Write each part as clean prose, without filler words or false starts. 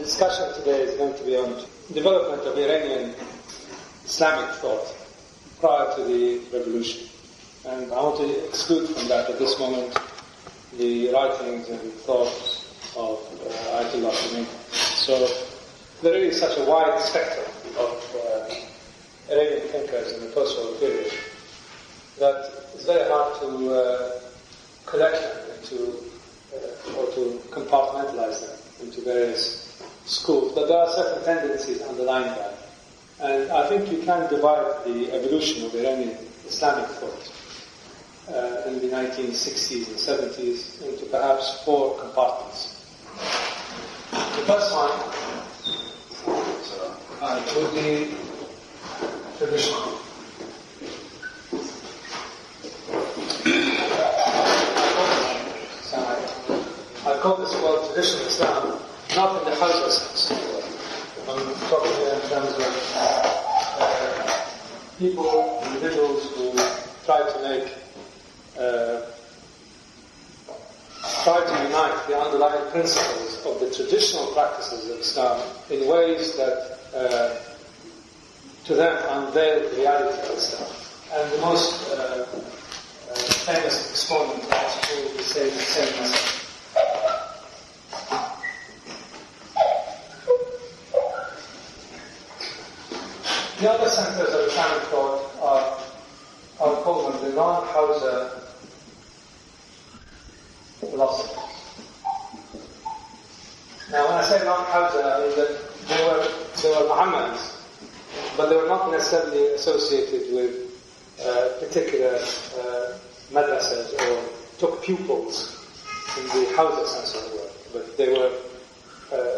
discussion today is going to be on development of Iranian Islamic thought prior to the revolution. And I want to exclude from that at this moment the writings and thoughts of Ayatollah Khomeini. So there is such a wide spectrum of Iranian thinkers in the post-war period that it's very hard to collect them into or to compartmentalize them into various schools. But there are certain tendencies underlying that. And I think you can divide the evolution of Iranian Islamic thought in the 1960s and 70s into perhaps 4 compartments. The first one would be traditional. I call this word traditional Islam, not in the Hausa sense. I'm talking here in terms of people, individuals who try to unite the underlying principles of the traditional practices of Islam in ways that, to them, unveil the reality of Islam. And the most famous exponent of that school is the same message. The other centers of Islamic thought are called the non-Hausa philosophers. Now, when I say non-Hausa, I mean that they were Muhammadans, but they were not necessarily associated with particular madrasas or took pupils in the Hausa sense of the word, but they were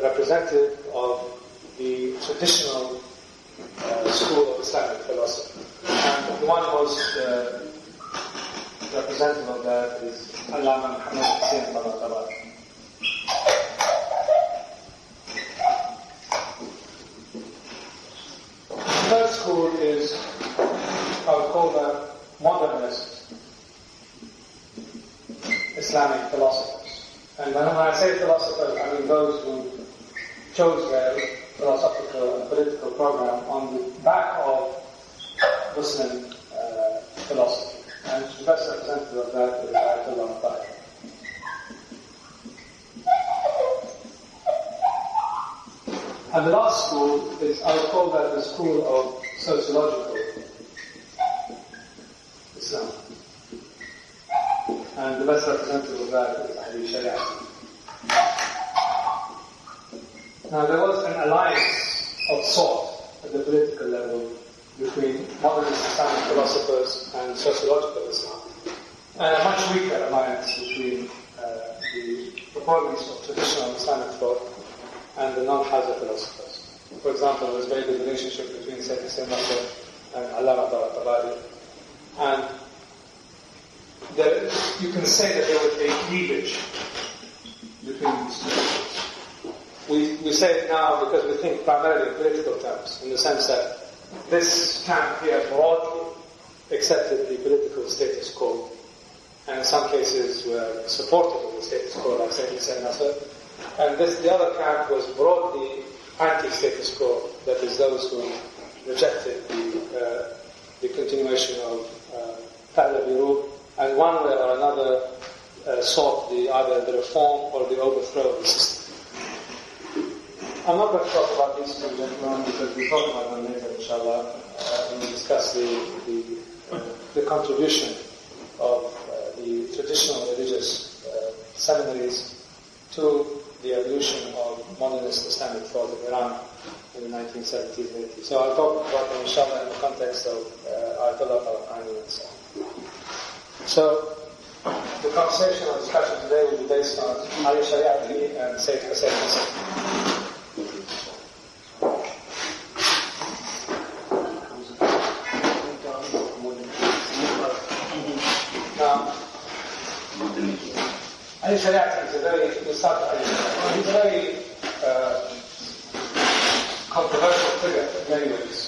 representative of the traditional school of Islamic philosophy. And the one most representative of that is Allama Muhammad Hussein Tabatabai. The third school is, I would call them modernist Islamic philosophers. And when I say philosophers, I mean those who chose their philosophical and political program on the back of Muslim philosophy. And the best representative of that is Ayatollah Khomeini. And the last school is, I would call that the school of sociological Islam. And the best representative of that is Shariati-S. Now, there was an alliance of sort at the political level between modernist Islamic philosophers and sociological Islam, and a much weaker alliance between the proponents of traditional Islamic thought and the non-Hausa philosophers. For example, there was a very good relationship between Nasr and Allama Tabatabai, and you can say that there was a cleavage between these two. We say it now because we think primarily in political terms, in the sense that this camp here broadly accepted the political status quo, and in some cases were supportive of the status quo, like Sayyid Nasr. And the other camp was broadly anti-status quo, that is those who rejected the continuation of Pahlavi rule, and one way or another sought either the reform or the overthrow of the system. I'm not going to talk about these two gentlemen because we'll talk about them later, inshallah, when we discuss the contribution of the traditional religious seminaries to the evolution of modernist Islamic thought in Iran in the 1970s and 80s. So I'll talk about them, inshallah, in the context of Ayatollah Khomeini and so on. So the conversation or discussion today will be based on Ali Shariati and Sayyid Hussein Nasr. Ali Shariati is a very controversial figure in many ways.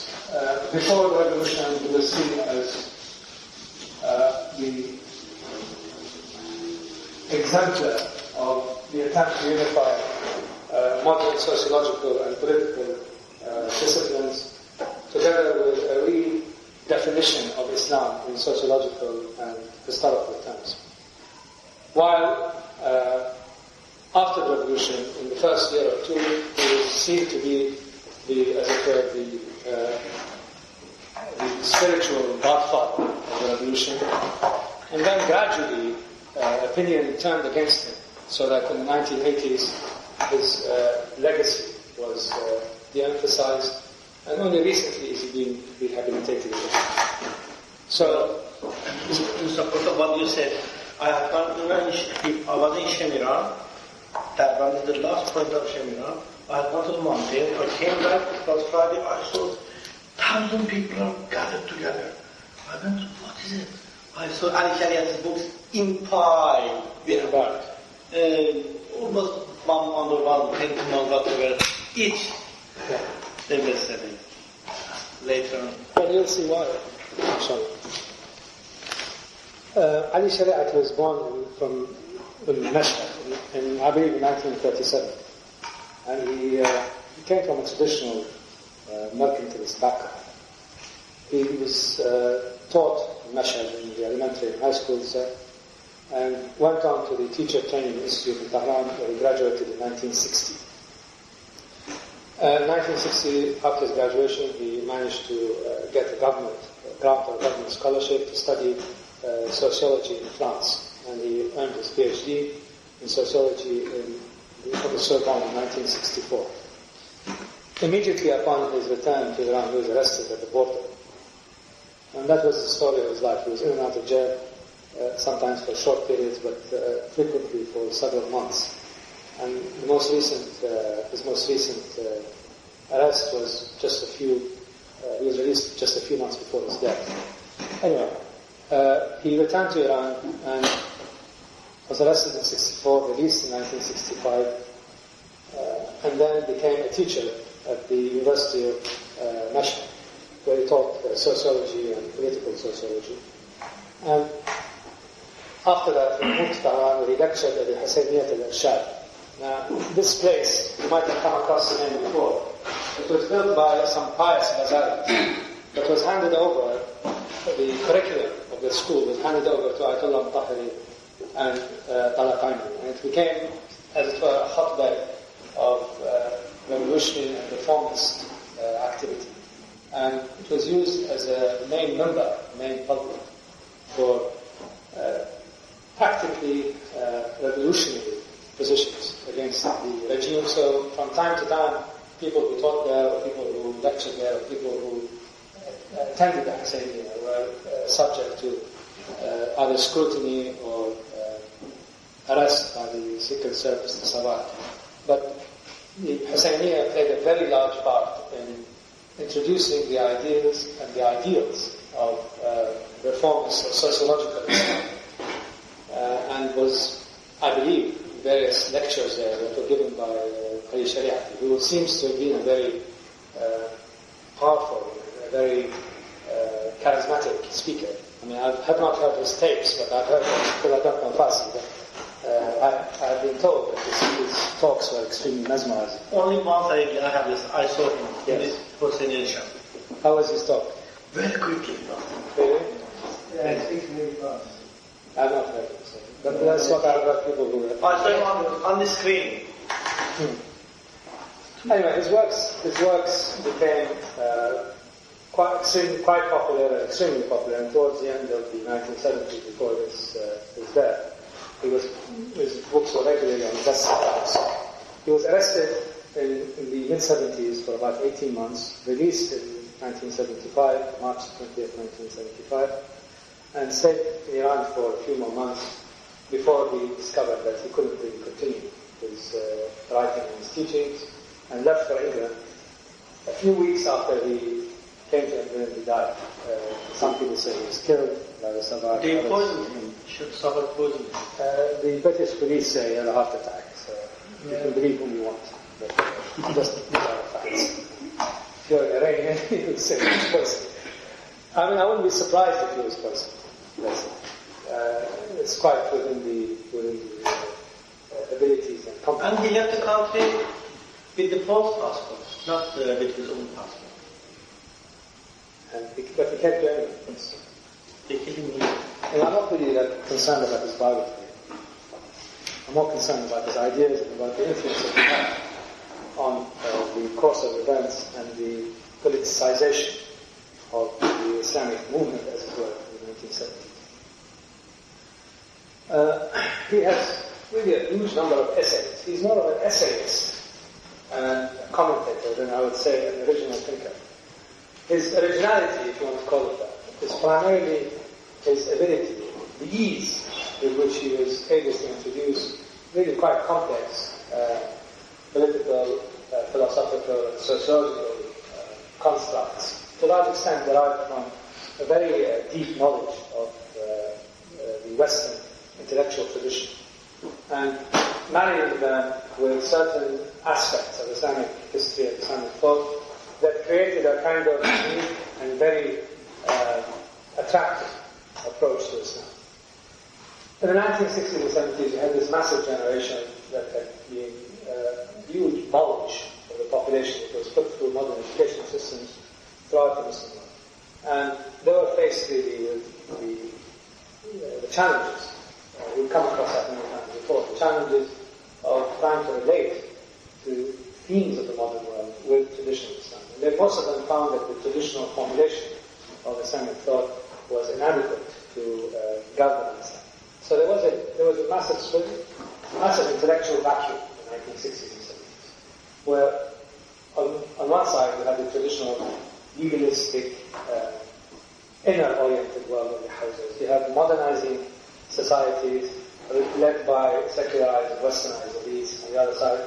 Before the revolution, he was seen as the exemplar of the attempt to unify modern sociological and political disciplines, together with a redefinition of Islam in sociological and historical terms. While after the revolution, in the first year or two, he was seen to be as it were, the spiritual godfather of the revolution. And then gradually, opinion turned against him, so that in the 1980s, his legacy was de-emphasized, and only recently is he being rehabilitated again. So, in support of what you said, I was in Shemiran, that one is the last point of Shemiran. I had gone to the mountain, I came back, it was Friday, I saw 1,000 people are gathered together. I went, what is it? I saw Ali Shariati-S books in pile. Almost one under one, painting on whatever, each. They were selling. Later on. Well, you'll see why. Ali Shariati was born in Nasr, in I believe in 1937. And he came from a traditional mercantilist background. He was taught in Mashhad in the elementary and high schools there, and went on to the teacher training institute in Tehran, where he graduated in 1960. In 1960, after his graduation, he managed to get a grant or government scholarship to study sociology in France, and he earned his PhD in sociology from the Sorbonne in 1964. Immediately upon his return to Iran, he was arrested at the border. And that was the story of his life. He was in and out of jail, sometimes for short periods, but frequently for several months. And his most recent arrest was he was released just a few months before his death. Anyway, he returned to Iran and was arrested in 1964, released in 1965, and then became a teacher at the University of Nasr, where he taught sociology and political sociology. And after that, he moved to Tehran, where he lectured at the Al-Irshad. Now, this place, you might have come across the name before. It was built by some pious Bazaris, but was handed over, the curriculum of the school was handed over to Ayatollah Mutahhari and Talaqani, and it became, as it were, a hotbed of revolutionary and reformist activity. And it was used as a main pulpit for practically revolutionary positions against the regime. So from time to time, people who taught there, or people who lectured there, or people who attended the Husseiniya were subject to either scrutiny or arrest by the Secret Service, the Savak. But the Husseiniya played a very large part in introducing the ideas and the ideals of reformist or sociological Islam, and was, I believe, various lectures there that were given by Ali Shariati, who seems to have been a very powerful, a very charismatic speaker. I mean, I have not heard his tapes, but I've heard them because I don't know Farsi. I've been told that his talks were extremely mesmerizing. Only once I have this, I saw him in this presentation. How was his talk? Very quickly. Really? Yeah, it speaks really fast. I've not heard him say. But that's what I've heard people who have. I saw him on the screen. Anyway, his works became quite popular, extremely popular, and towards the end of the 1970s, before his death, his books were regularly on bestsellers. He was arrested in the mid-70s for about 18 months, released in 1975, March 20th, 1975, and stayed in Iran for a few more months before he discovered that he couldn't really continue his writing and his teachings, and left for England. A few weeks after he came to England, he died. Some people say he was killed by the Savak. They poisoned him. Savak poisoned him. The British police say he had a heart attack, so you can believe whom you want. But just these are the facts. If you're an Iranian, you would say he was poisoned. I mean, I wouldn't be surprised if he was poisoned. It's quite within the abilities and competence. And he left the country With the false passport, not with his own passport. But he can't do anything. They kill him. And I'm not really that concerned about his biography. I'm more concerned about his ideas and about the influence that he had on the course of events and the politicization of the Islamic movement, as it were, in the 1970s. He has really a huge number of essays. He's more of an essayist and a commentator than I would say an original thinker. His originality, if you want to call it that, is primarily his ability, the ease with which he was able to introduce really quite complex political, philosophical, and sociological constructs, to a large extent derived from a very deep knowledge of the Western intellectual tradition, and marrying them with certain aspects of Islamic history and Islamic thought that created a kind of unique and very attractive approach to Islam. In the 1960s and 70s, you had this massive generation that had been huge bulge of the population that was put through modern education systems throughout the Muslim world. And they were faced really with the challenges. We've come across that many times before. The challenges of trying to relate to themes of the modern world with traditional Islam. And most of them found that the traditional formulation of Islamic thought was inadequate to galvanize them. So there was a massive intellectual vacuum in the 1960s and 70s, where on one side you had the traditional legalistic, inner-oriented world of the houses. You have modernizing societies led by secularized and westernized elites on the other side.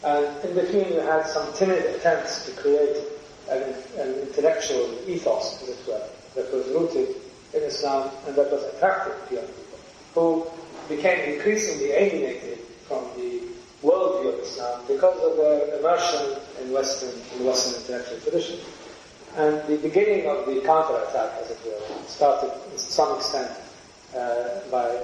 And in between you had some timid attempts to create an intellectual ethos, as it were, that was rooted in Islam and that was attractive to young people, who became increasingly alienated from the worldview of Islam because of their immersion in Western intellectual tradition. And the beginning of the counterattack, as it were, started to some extent by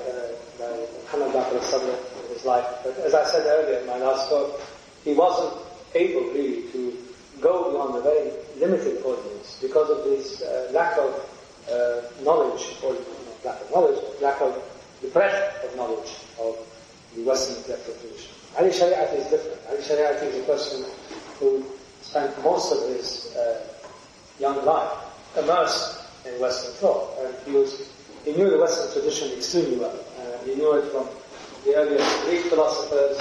Muhammad Baqir al-Sadr in his life. But as I said earlier in my last talk, he wasn't able really to go beyond a very limited audience because of this lack of knowledge, or not lack of knowledge, lack of the breadth of knowledge of the Western intellectual tradition. Ali Shariati is different. Ali Shariati is a person who spent most of his young life immersed in Western thought, and he knew the Western tradition extremely well. He knew it from the earliest Greek philosophers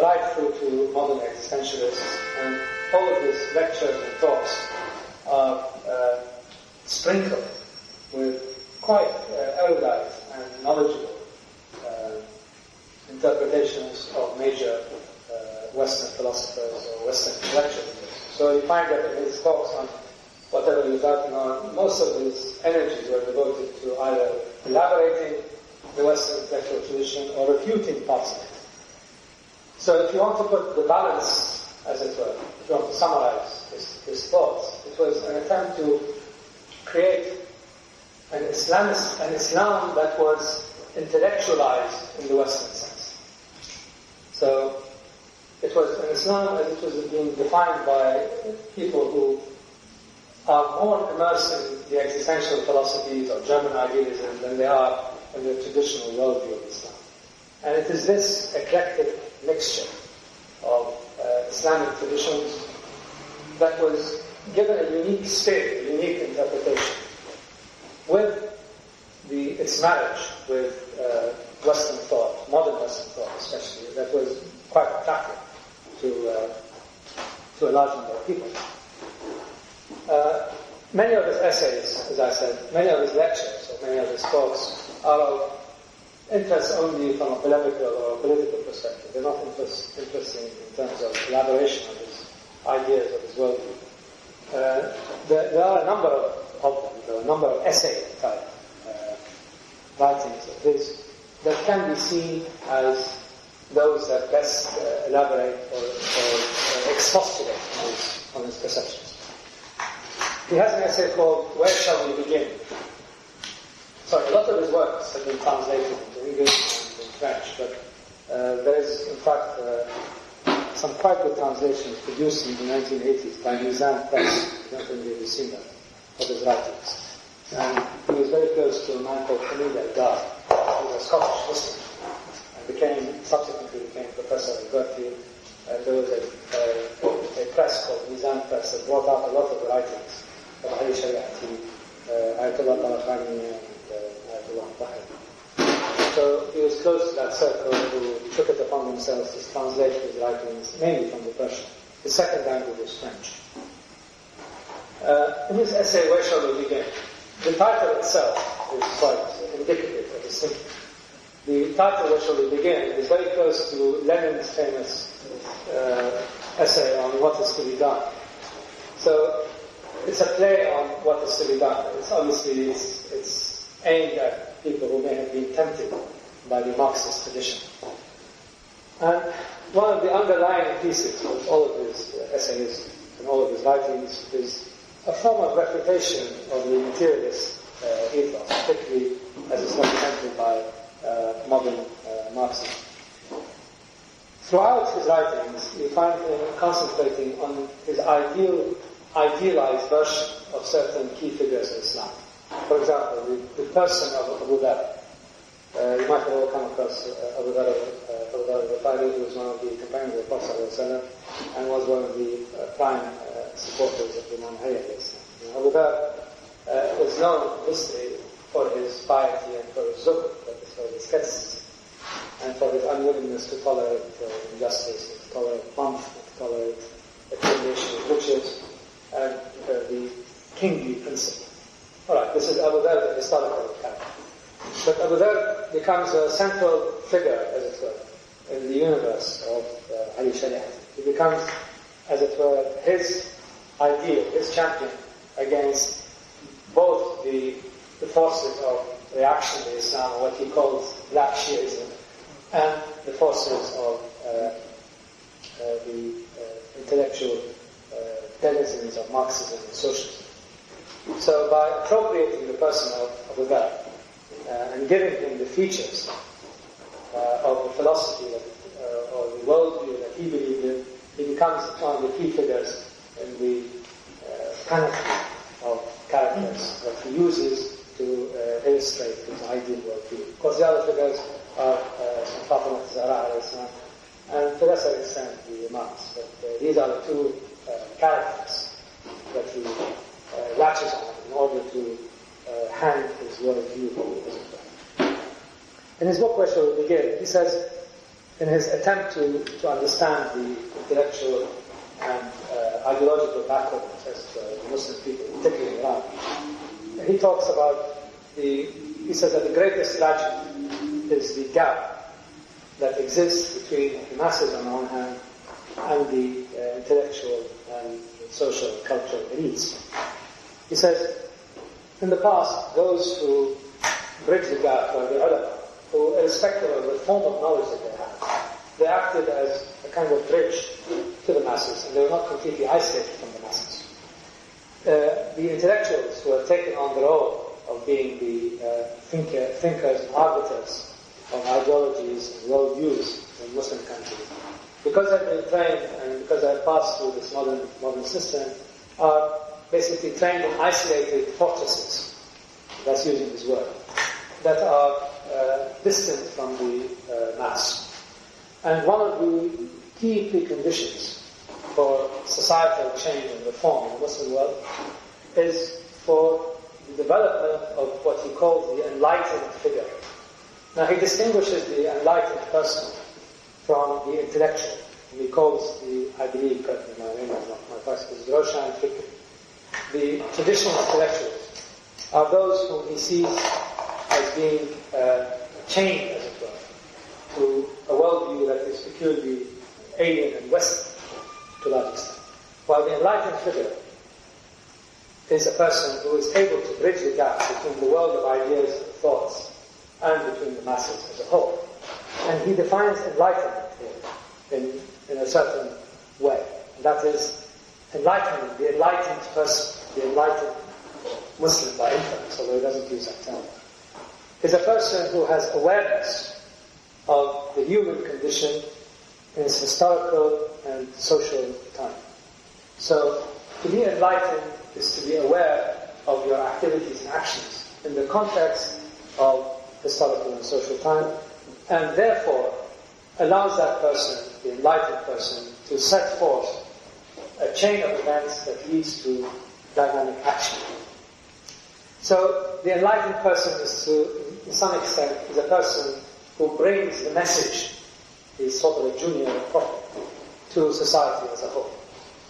right through to modern existentialists, and all of his lectures and talks are sprinkled with quite erudite and knowledgeable interpretations of major Western philosophers or Western intellectuals. So you find that in his talks on whatever he was writing on, most of his energies were devoted to either elaborating the Western intellectual tradition or refuting parts of it. So if you want to put the balance, as it were, if you want to summarize his thoughts, it was an attempt to create an Islam that was intellectualized in the Western sense. So it was an Islam as it was being defined by people who are more immersed in the existential philosophies of German idealism than they are in the traditional worldview of Islam. And it is this eclectic mixture of Islamic traditions that was given a unique spirit, a unique interpretation, with its marriage with Western thought, modern Western thought especially, that was quite attractive to a large number of people. Many of his essays, as I said, many of his lectures, or many of his talks are of interest only from a polemical or a political perspective. They're not interesting in terms of elaboration of his ideas, of his worldview. There are a number of them. There are a number of essay-type writings of his that can be seen as those that best elaborate or expostulate on his perceptions. He has an essay called "Where Shall We Begin?" Sorry, a lot of his works have been translated into English and in French, but there is, in fact, some quite good translations produced in the 1980s by Mizan Press. I don't think you've seen that, of his writings. And he was very close to a man called Hamid Al-Dar, who was a Scottish Muslim, and subsequently became professor at Berkeley. And there was a press called Mizan Press that brought out a lot of the writings of Ali Shariati, Ayatollah Barakhani, and Ayatollah Tahir. So he was close to that circle who took it upon themselves to translate his writings, mainly from the Persian. His second language was French. In his essay, Where Shall We Begin? The title itself is quite indicative of his thinking. The title, Where Shall We Begin, is very close to Lenin's famous essay on what is to be done. So it's a play on what is to be done. It's obviously it's aimed at people who may have been tempted by the Marxist tradition. And one of the underlying theses of all of his essays and all of his writings is a form of refutation of the materialist ethos, particularly as it's represented by modern Marxism. Throughout his writings, you find him concentrating on his idealized version of certain key figures in Islam. For example, the person of Abu Dhar. You might have all come across Abu Dhar al-Ghifari, who was one of the companions of the Prophet ﷺ and was one of the prime supporters of Imam Ali. Abu Dhar was known in history for his piety and for his zuhd, that is, for his asceticism, and for his unwillingness to tolerate injustice, to tolerate warmth, to tolerate accumulation of riches, and the kingly principle. Alright, this is Abu Dhar, the historical character. But Abu Dhar becomes a central figure, as it were, in the universe of Ali Shariati. He becomes, as it were, his ideal, his champion against both the forces of reactionary Islam, or what he calls Black Shiism, and the forces of the intellectual denizens of Marxism and socialism. So by appropriating the person of Abu Dhar and giving him the features of the philosophy or the worldview that he believed in, he becomes one of the key figures in the panoply of characters that he uses to illustrate his ideal worldview. Of course, the other figures are Fatima Zahra and to a lesser extent the Imams. But these are the two characters that he latches on in order to hang his worldview over. In his book, Where Shall We Begin, he says, in his attempt to understand the intellectual and ideological background of Muslim people, particularly in Iran, he talks about he says that the greatest tragedy is the gap that exists between the masses on the one hand and the intellectual and social and cultural elites. He says, in the past, those who bridge the gap were the ulama, who, irrespective of the form of knowledge that they had, they acted as a kind of bridge to the masses, and they were not completely isolated from the masses. The intellectuals who have taken on the role of being the thinkers and arbiters of ideologies and worldviews in Muslim countries, because they've been trained and because they've passed through this modern system, are basically trained in isolated fortresses, that's using his word, that are distant from the mass. And one of the key preconditions for societal change and reform in the Muslim world is for the development of what he calls the enlightened figure. Now he distinguishes the enlightened person from the intellectual. And he calls I believe, correctly, my name is not my first, is Roshan Fikr. The traditional intellectuals are those whom he sees as being chained, as it were, to a worldview that is peculiarly alien and Western to a large extent. While the enlightened figure is a person who is able to bridge the gap between the world of ideas and thoughts and between the masses as a whole. And he defines enlightenment here in a certain way. And that is enlightenment, the enlightened person, the enlightened Muslim by inference, although he doesn't use that term, is a person who has awareness of the human condition in its historical and social time. So to be enlightened is to be aware of your activities and actions in the context of historical and social time, and therefore allows that person, the enlightened person, to set forth a chain of events that leads to dynamic action. So the enlightened person is to some extent, is a person who brings the message, is sort of a junior prophet, to society as a whole.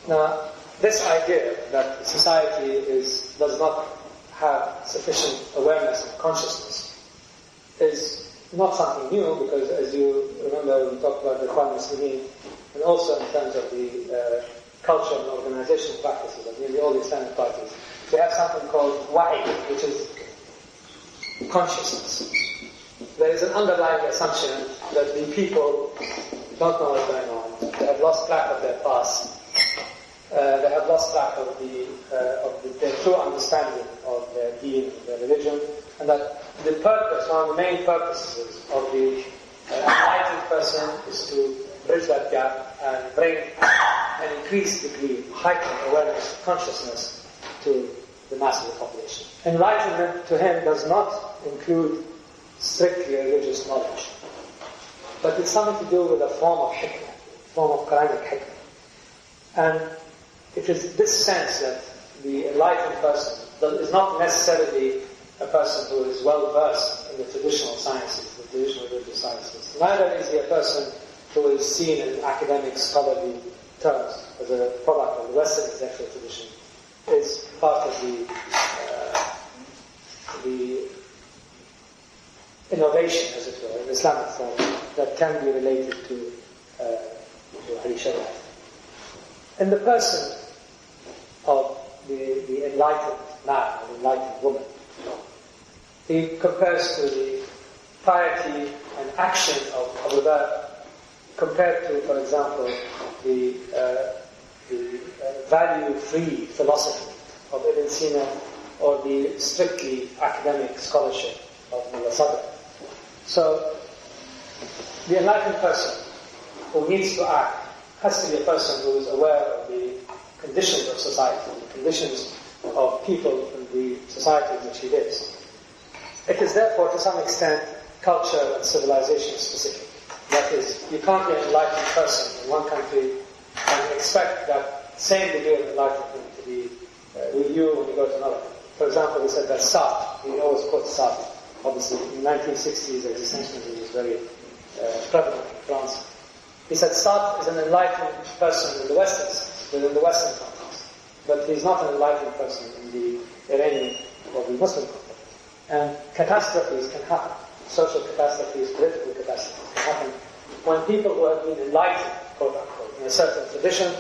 Now, this idea that society does not have sufficient awareness and consciousness is not something new, because as you remember, we talked about the Ikhwan Muslimin, and also in terms of the culture and organizational practices of nearly all the Islamic parties. We have something called wa'i, which is consciousness. There is an underlying assumption that the people don't know what's going on. They have lost track of their past. They have lost track of their true understanding of their deen, their religion, and that the purpose, one of the main purposes of the enlightened person is to bridge that gap and bring an increased degree, heightened awareness, consciousness to the mass of the population. Enlightenment to him does not include strictly religious knowledge, but it's something to do with a form of hikmah, form of Quranic hikmah. And it is this sense that the enlightened person is not necessarily a person who is well versed in the traditional sciences, the traditional religious sciences. Neither is he a person who is seen in academic, scholarly terms as a product of the Western intellectual tradition, is part of the innovation, as it were, in Islamic form that can be related to Shariati. In the person of the enlightened man, or the enlightened woman, he compares to the piety and action of Abu Dhar compared to, for example, the value-free philosophy of Ibn Sina or the strictly academic scholarship of Mullah Sadr. So, the enlightened person who needs to act has to be a person who is aware of the conditions of society, the conditions of people in the society in which he lives. It is therefore, to some extent, culture and civilization specific. That is, you can't be an enlightened person in one country and expect that same degree of enlightenment to be with you when you go to another. For example, we said that Sartre, we always quote Sartre. Obviously, in the 1960s, existentialism was very prevalent in France. He said Sartre is an enlightened person in the Western sense, within the Western context, but he's not an enlightened person in the Iranian or the Muslim context. And catastrophes can happen. Social catastrophes, political catastrophes can happen when people who have been enlightened, quote unquote, in a certain tradition,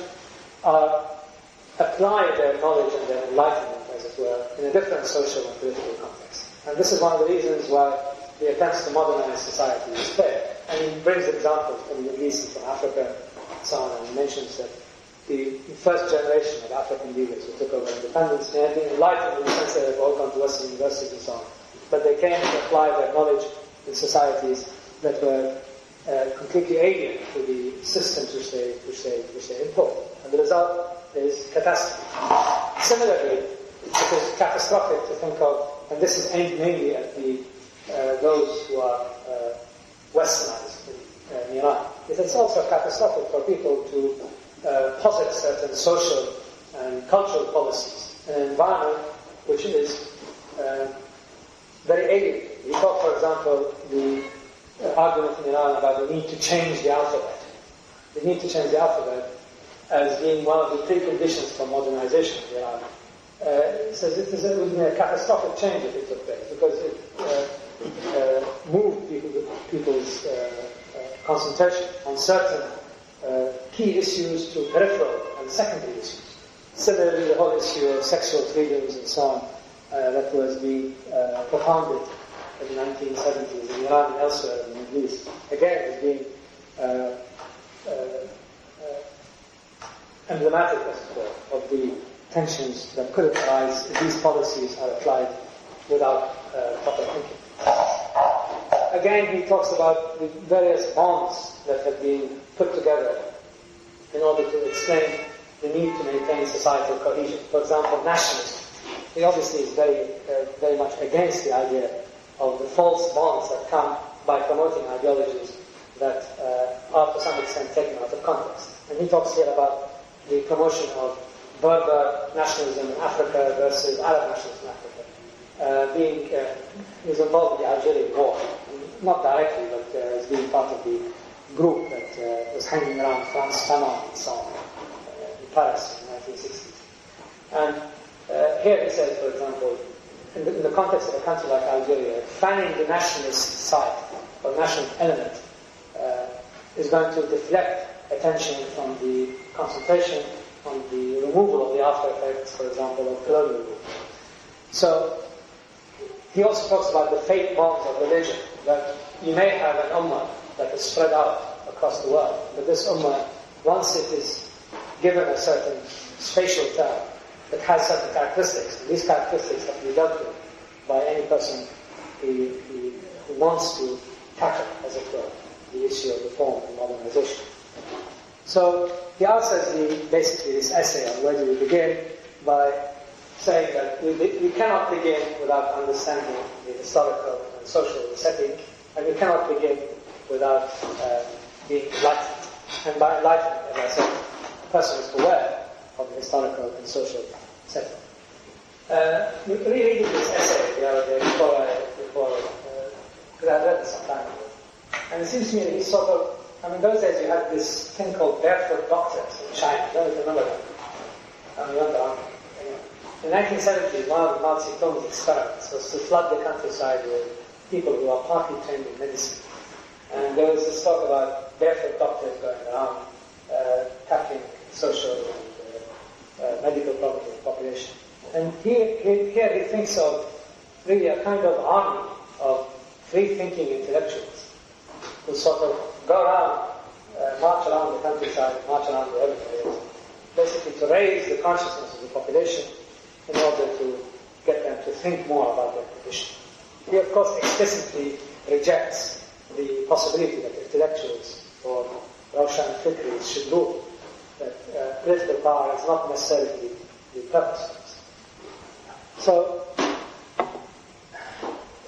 apply their knowledge and their enlightenment, as it were, in a different social and political context. And this is one of the reasons why the attempts to modernize society is failed. And he brings examples from the Middle East and from Africa and so on, and he mentions that the first generation of African leaders who took over independence, they had been enlightened in the sense that they've all gone to Western universities and so on. But they came to apply their knowledge in societies that were completely alien to the systems which they employed. And the result is catastrophe. Similarly, it is catastrophic to think of, and this is aimed mainly at those who are westernized in Iran. It's also catastrophic for people to posit certain social and cultural policies in an environment which is very alien. We talk, for example, the argument in Iran about the need to change the alphabet. The need to change the alphabet as being one of the preconditions for modernization of Iran. It says it would be a catastrophic change if it took place, because it moved people's concentration on certain key issues to peripheral and secondary issues. Similarly, the whole issue of sexual freedoms and so on that was being propounded in the 1970s in Iran and elsewhere in the Middle East, again, is being emblematic, as it were, of the tensions that could arise if these policies are applied without proper thinking. Again, he talks about the various bonds that have been put together in order to explain the need to maintain societal cohesion. For example, nationalism. He obviously is very much against the idea of the false bonds that come by promoting ideologies that are to some extent taken out of context. And he talks here about the promotion of Berber nationalism in Africa versus Arab nationalism in Africa. He was involved in the Algerian War, not directly, but as being part of the group that was hanging around France Fanon and so on in Paris in the 1960s. And here he says, for example, in the context of a country like Algeria, fanning the nationalist side or national element is going to deflect attention from the concentration on the removal of the after effects, for example, of colonial rule. So he also talks about the fate bonds of religion, that you may have an ummah that is spread out across the world, but this ummah, once it is given a certain spatial term, it has certain characteristics, and these characteristics have to be dealt with by any person who wants to tackle, as it were, the issue of reform and modernization. So he answers basically this essay on where do we begin by saying that we cannot begin without understanding the historical and social setting, and we cannot begin without being enlightened. And by enlightenment, as I said, the person is aware of the historical and social setting. Rereading this essay the other day because I read it some time ago, and it seems to me that he's sort of, in those days you had this thing called barefoot doctors in China. I don't know if you remember that. In the 1970s, one of Mao Zedong's experiments was to flood the countryside with people who are partly trained in medicine. And there was this talk about barefoot doctors going around tackling social and medical problems of the population. And here he thinks of really a kind of army of free-thinking intellectuals who sort of go around, march around the countryside, march around the urban areas, basically to raise the consciousness of the population in order to get them to think more about their condition. He, of course, explicitly rejects the possibility that intellectuals or Roshan Fikris should rule, that political power is not necessarily the purpose of this. So,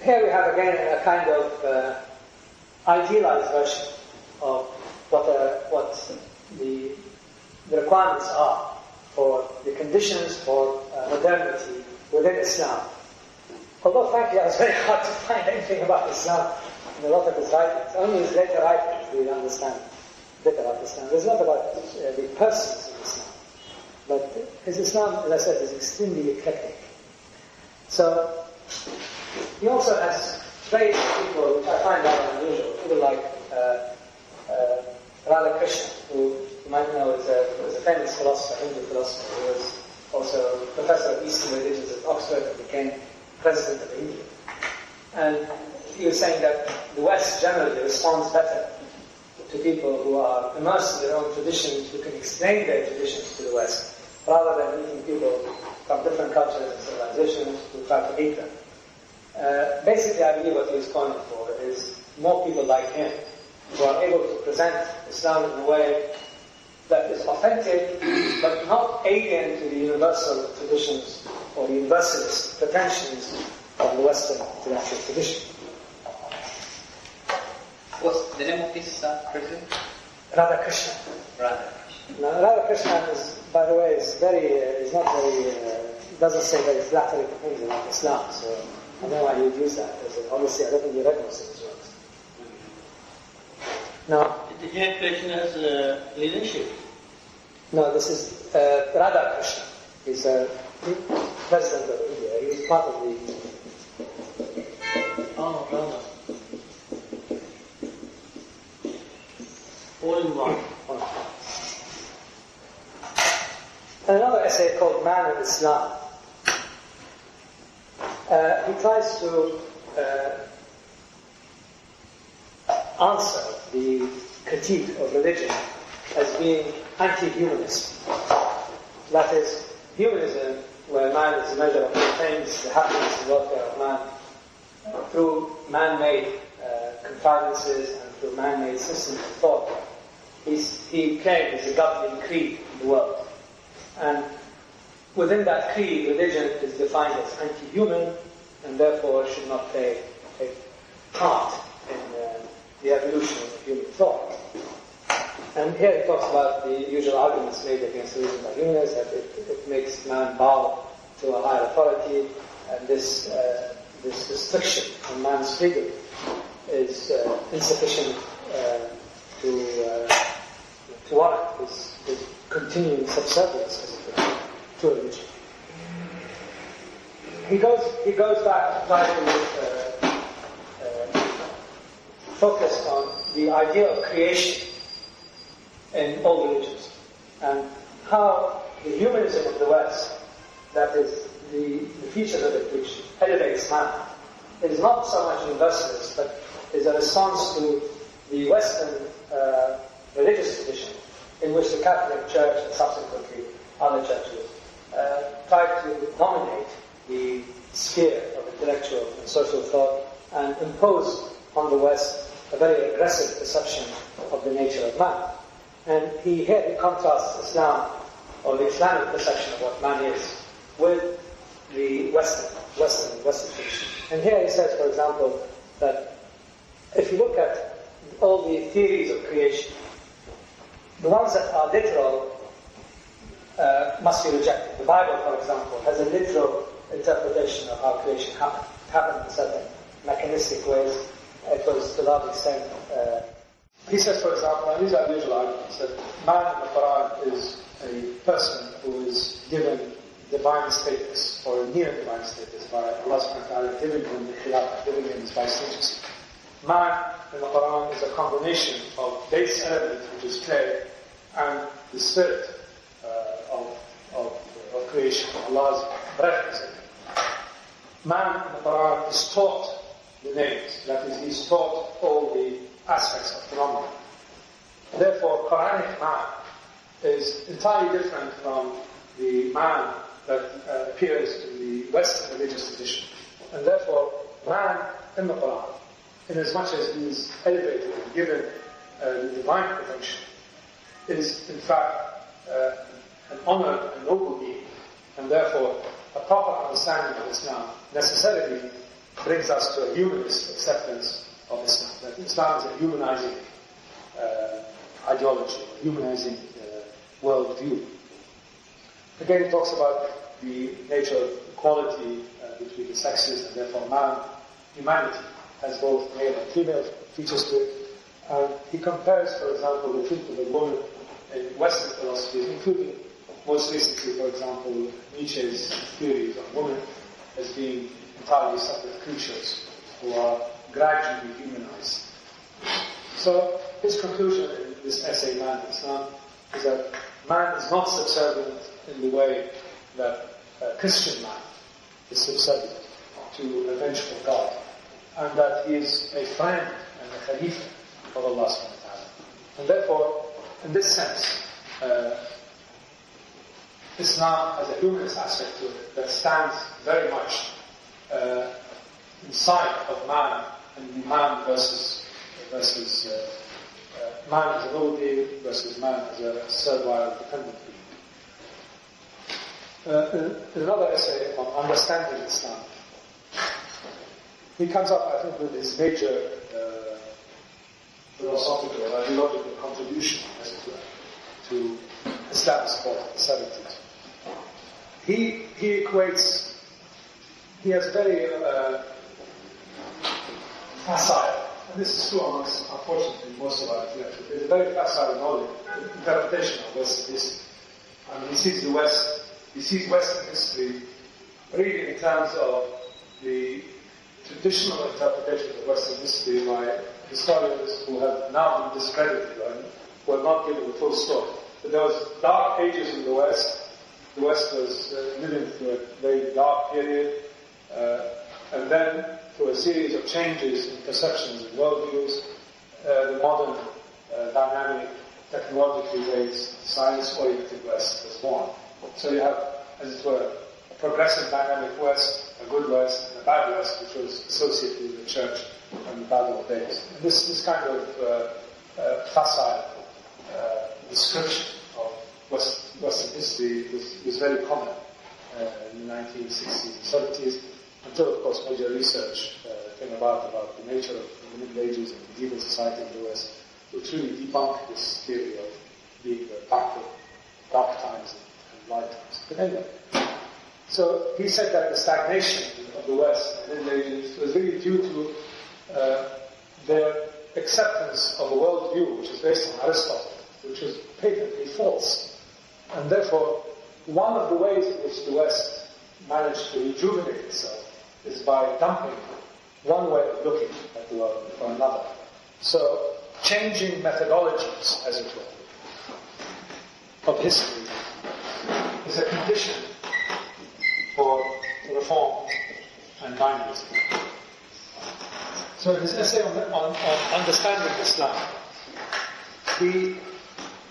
here we have again a kind of idealized version of what the requirements are for the conditions for modernity within Islam. Although frankly I was very hard to find anything about Islam in a lot of his writings. Only his later writings we understand a bit about Islam. There's a lot about the persons in Islam. But his Islam, as I said, is extremely eclectic. So he also has praised people which I find rather unusual. People like Radha Krishna, who you might know was a famous philosopher, Hindu philosopher, who was also professor of Eastern religions at Oxford and became president of India. And he was saying that the West generally responds better to people who are immersed in their own traditions, who can explain their traditions to the West, rather than meeting people from different cultures and civilizations who try to hate them. Basically, I believe what he was calling for is more people like him who are able to present Islam in a way that is authentic, but not alien to the universal traditions or the universalist pretensions of the Western intellectual tradition. What's the name of this person? Radha Krishna. Radha Krishna. Now, Radha Krishna is, by the way, doesn't say very flattering things about Islam, so I don't know why you'd use that, because obviously I don't think you read most of his works. Now, Here Krishna has leadership. No, this is Radha Krishna. He's a president of India. He's part of the... Oh, Radha. All in one. Another essay called Man in Islam. He tries to answer the critique of religion as being anti-humanist. That is, humanism, where man is a measure of things, the happiness and welfare of man, through man-made contrivances and through man-made systems of thought, he claimed is the governing creed in the world. And within that creed, religion is defined as anti-human and therefore should not play a part in the evolution of human thought. And here he talks about the usual arguments made against religion by humanists, that it makes man bow to a higher authority, and this restriction on man's freedom is insufficient to warrant his continuing subservience, as it were, to religion. He goes back focused on the idea of creation in all religions, and how the humanism of the West, that is the features of it which elevates man, it is not so much universalist, but is a response to the Western religious tradition in which the Catholic Church and subsequently other churches tried to dominate the sphere of intellectual and social thought and impose on the West a very aggressive perception of the nature of man. And here he contrasts Islam, or the Islamic perception of what man is, with the Western tradition. And here he says, for example, that if you look at all the theories of creation, the ones that are literal must be rejected. The Bible, for example, has a literal interpretation of how creation happened. It happened in certain mechanistic ways. It was to a large extent. He says, for example, and these are usual arguments, that man in the Quran is a person who is given divine status, or near divine status, by Allah subhanahu wa ta'ala, giving him the khilafah, giving him his viceroy. Man in the Quran is a combination of base element, which is clay, and the spirit of creation, Allah's breath. Man in the Quran is taught the names, that is, he's taught all the aspects of phenomena. Therefore, Quranic man is entirely different from the man that appears in the Western religious tradition. And therefore, man in the Quran, inasmuch as he is elevated and given the divine protection, is in fact an honored and noble being, and therefore a proper understanding of Islam necessarily brings us to a humanist acceptance of Islam. That Islam is a humanizing ideology, a humanizing worldview. Again, he talks about the nature of equality between the sexes, and therefore humanity has both male and female features to it. And he compares, for example, the treatment of women in Western philosophies, including most recently, for example, Nietzsche's theories on women as being entirely separate creatures who are gradually humanized. So his conclusion in this essay, Man in Islam, is that man is not subservient in the way that Christian man is subservient to a vengeful God, and that he is a friend and a Khalifa of Allah subhanahu wa ta'ala. And therefore, in this sense, Islam has a humanist aspect to it that stands very much inside of man, and the man versus man as a noble being versus man as a servile, dependent being. In another essay on understanding Islam, he comes up, I think, with his major philosophical or ideological contribution, as it were, to Islam's thought in the 70s. He equates, he has very facile, and this is true amongst, unfortunately, most of our intellectuals, there's a very facile knowledge, interpretation of Western history. I mean, he sees Western history really in terms of the traditional interpretation of Western history by historians who have now been discredited and who are not given the full story. But there was dark ages in the West. The West was living through a very dark period, and then through a series of changes in perceptions and worldviews, the modern, dynamic, technologically based, science-oriented West was born. So you have, as it were, a progressive dynamic West, a good West, and a bad West, which was associated with the church and the bad old days. And this kind of facile description of Western history was very common in the 1960s and 70s, until, of course, major research came about the nature of the Middle Ages and medieval society in the West, which really debunked this theory of being backward, dark times and light times. But anyway, so he said that the stagnation of the West and the Middle Ages was really due to their acceptance of a worldview which is based on Aristotle, which was patently false. And therefore, one of the ways in which the West managed to rejuvenate itself is by dumping one way of looking at the world for another. So, changing methodologies, as it were, of history is a condition for reform and dynamism. So, in his essay on understanding Islam, he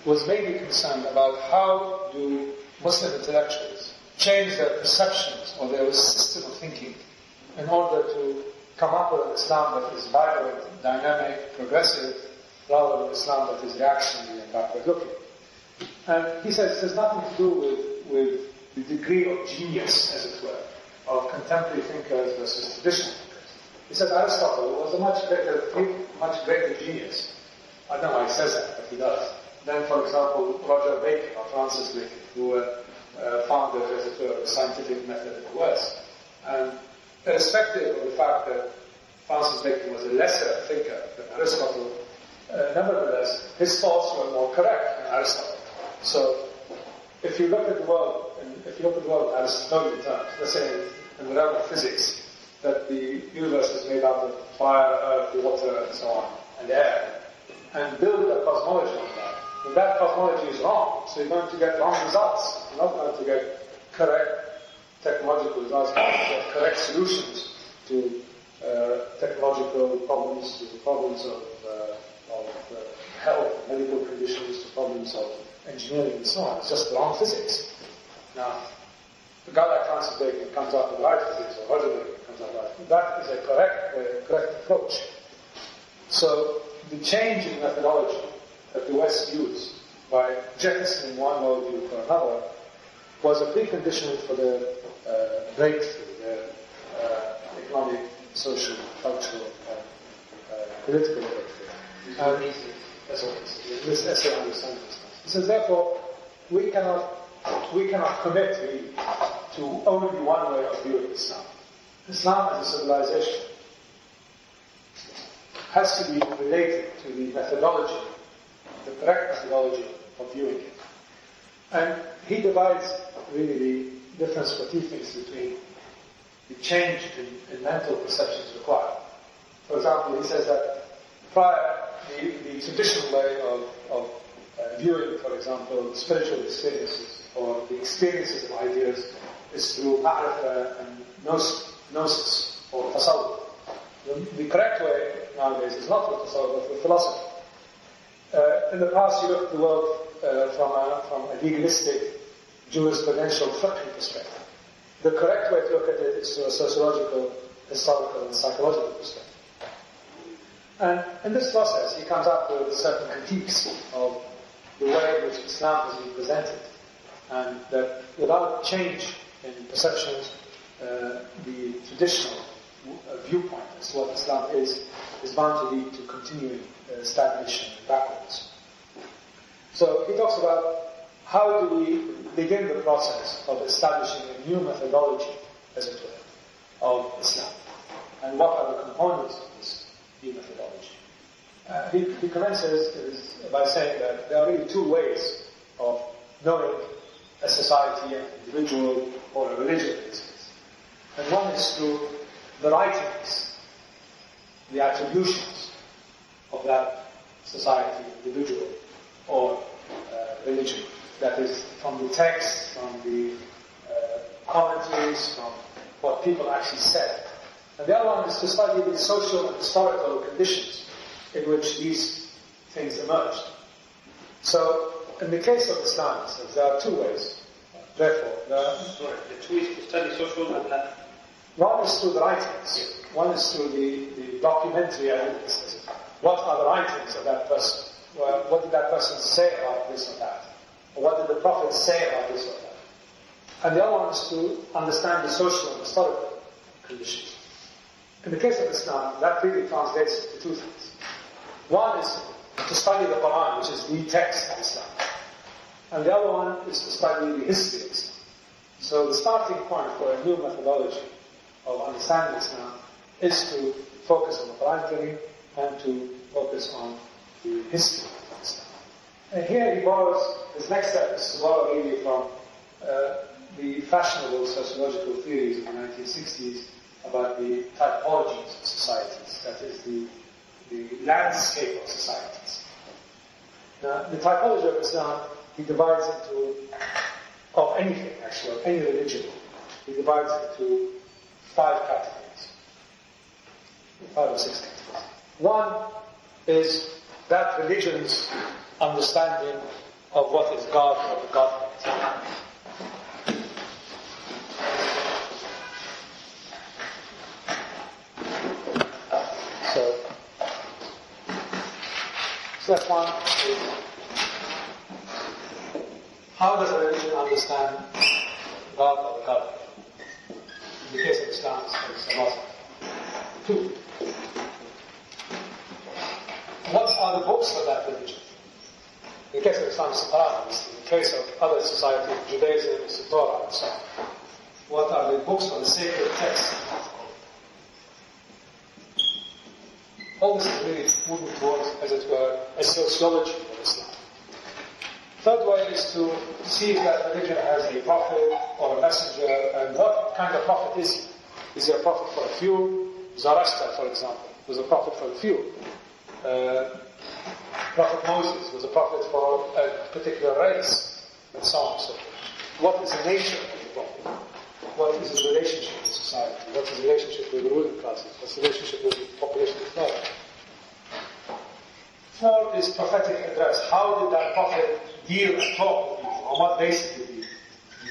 was mainly concerned about how do Muslim intellectuals change their perceptions or their system of thinking in order to come up with an Islam that is vibrant, dynamic, progressive, rather than an Islam that is reactionary and backward-looking. And he says this has nothing to do with the degree of genius, as it were, of contemporary thinkers versus traditional thinkers. He says Aristotle was a much greater genius. I don't know why he says that, but he does. Then, for example, Roger Bacon or Francis Bacon, who were founded, as it were, of the scientific method in the West. And irrespective of the fact that Francis Bacon was a lesser thinker than Aristotle, nevertheless, his thoughts were more correct than Aristotle. So, if you look at the world, in Aristotelian terms, let's say in the realm of physics, that the universe is made out of fire, earth, water, and so on, and air, and build a cosmology on that, then that cosmology is wrong. So you're going to get wrong results. You're not going to get correct technological results. You're going to get correct solutions to technological problems, to the problems of health, medical conditions, to problems of engineering, and so on. It's just the wrong physics. Now, the guy like Francis Bacon comes up with right physics, or Roger Bacon comes up with right. That is a correct approach. So the change in methodology that the West used by jettisoning one worldview for another was a precondition for the breakthrough, the economic, social, cultural, and political breakthrough. That's what this essay understands this. He says, therefore, we cannot commit really to only one way of viewing Islam. Islam as a civilization has to be related to the methodology, the correct methodology of viewing it. And he divides really the difference what he thinks between the change in mental perceptions required. For example, he says that the traditional way of viewing, for example, spiritual experiences or the experiences of ideas is through ma'rifah and gnosis or tasawwuf. The correct way nowadays is not with tasawwuf but with philosophy. In the past, you looked at the world from a legalistic, jurisprudential, fiqh perspective. The correct way to look at it is through a sociological, historical, and psychological perspective. And in this process, he comes up with certain critiques of the way in which Islam has been presented, and that without change in perceptions, the traditional viewpoint as to what Islam is bound to lead to continuing stagnation and backwards. So he talks about how do we begin the process of establishing a new methodology, as it were, of Islam, and what are the components of this new methodology. He commences by saying that there are really two ways of knowing a society, an individual, or a religion in this case. And one is through the writings, the attributions of that society, individual, or religion. That is, from the text, from the commentaries, from what people actually said. And the other one is to study the social and historical conditions in which these things emerged. So, in the case of Islam, there are two ways. Therefore, the two is to study social and one is through the writings, one is through the documentary evidence. What are the writings of that person? well, what did that person say about this or that? Or what did the Prophet say about this or that? And the other one is to understand the social and historical conditions. In the case of Islam, that really translates into two things. One is to study the Quran, which is the text of Islam. And the other one is to study the history of Islam. So the starting point for a new methodology of understanding Islam is to focus on the Quran Kareem and to focus on the history of Islam. And here he borrows, his next step is to borrow really from the fashionable sociological theories of the 1960s about the typologies of societies, that is, the landscape of societies. Now, the typology of Islam, he divides into, of anything actually, of any religion, he divides into 5 categories. 5 or 6 categories. One is that religion's understanding of what is God or the Godhead. So step one is, how does a religion understand God or the Godhead? In the case of Islam, it's a Muslim. 2, what are the books of that religion? In the case of Islam, it's the Quran. In the case of other societies, Judaism, it's the Torah, and so on. What are the books or the sacred texts? All this is really moving towards, as it were, a sociology of Islam. Third way is to see if that religion has a prophet or a messenger, and what kind of prophet is he? Is he a prophet for a few? Zoroaster, for example, was a prophet for a few. Prophet Moses was a prophet for a particular race, and so on and so forth. What is the nature of the prophet? What is his relationship with society? What's his relationship with the ruling classes? What's his relationship with the population itself? 4 is prophetic address. How did that prophet deal and talk with people? On what basis did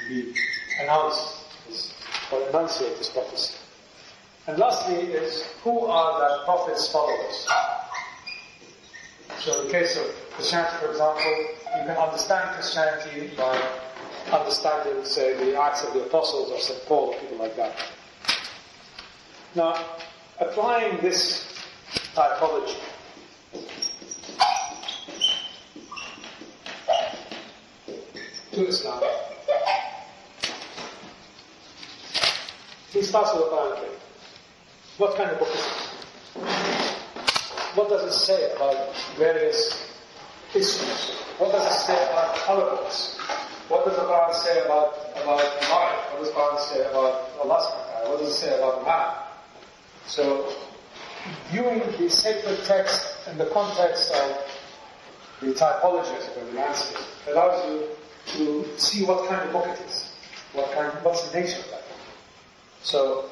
he announce his, or enunciate his prophecy? And lastly is, who are that prophet's followers? So in the case of Christianity, for example, you can understand Christianity by understanding, say, the Acts of the Apostles or St. Paul or people like that. Now, applying this typology to Islam, he starts with the Quran. What kind of book is it? What does it say about various issues? What does it say about other books? What does the Quran say about life? What does the Quran say about Allah subhanahu wa ta'ala? What does it say about man? So, viewing the sacred text in the context of the typology of the landscape allows you to see what kind of book it is. What's the nature of that book? So,